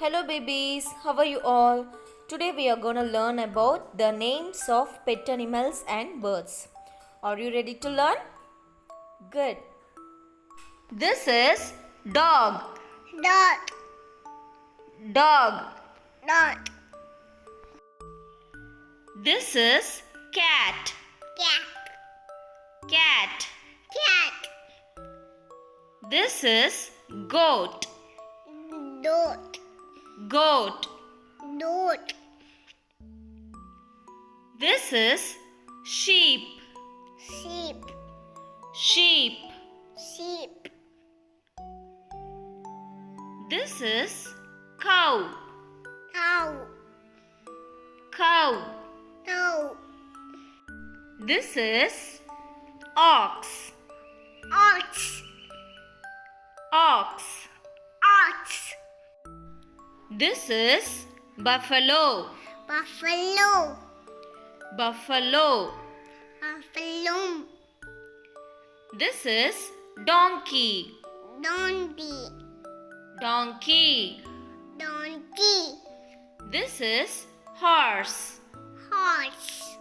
Hello babies, how are you all? Today we are going to learn about the names of pet animals and birds. Are you ready to learn? Good. This is dog. Dog. Dog. Dog. This is cat. Cat. Cat. Cat. This is goat. Goat. Goat. Goat. This is sheep. Sheep. Sheep. Sheep. This is cow. Cow. Cow. Cow. This is ox. Ox. Ox. Ox. This is buffalo. Buffalo. Buffalo. Buffalo. This is donkey. Donkey. Donkey. Donkey. This is horse. Horse.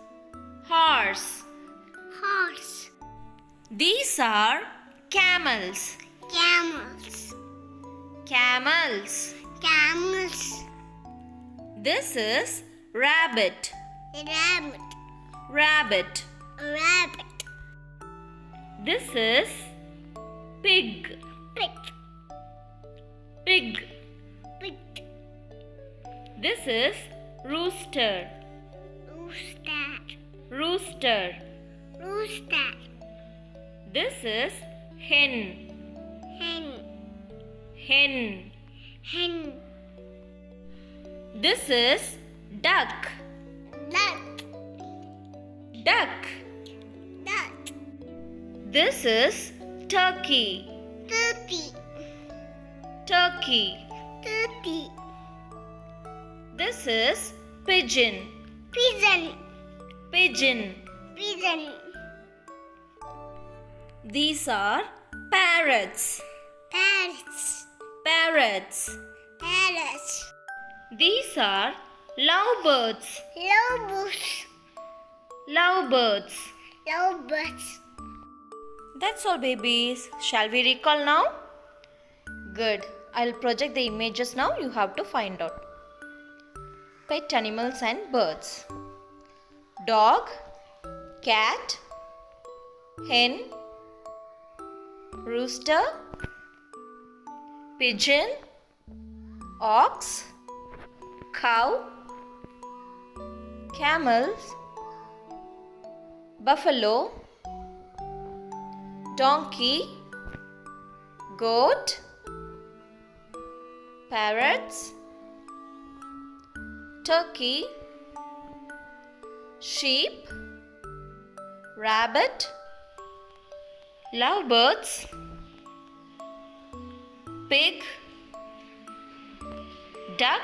Horse. Horse. These are camels. Camels. Camels. Camels. This is rabbit. Rabbit. Rabbit. Rabbit. This is pig. Pig. Pig. Pig. This is rooster. Rooster. Rooster. Rooster. This is hen. Hen. Hen. Hen. This is duck. Duck. Duck. Duck. This is turkey. Turkey. Turkey. Turkey. This is pigeon. Pigeon. Pigeon. Pigeon. These are parrots. Parrots. Parrots. Parrots. These are lovebirds. Lovebirds. Lovebirds. Lovebirds. That's all babies. Shall we recall now? Good. I'll project the images now. You have to find out. Pet animals and birds. Dog, cat, hen, rooster, pigeon, ox, cow, camels, buffalo, donkey, goat, parrots, turkey, sheep, rabbit, lovebirds, pig, duck,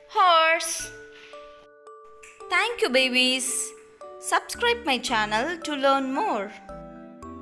horse. Thank you babies. Subscribe my channel to learn more.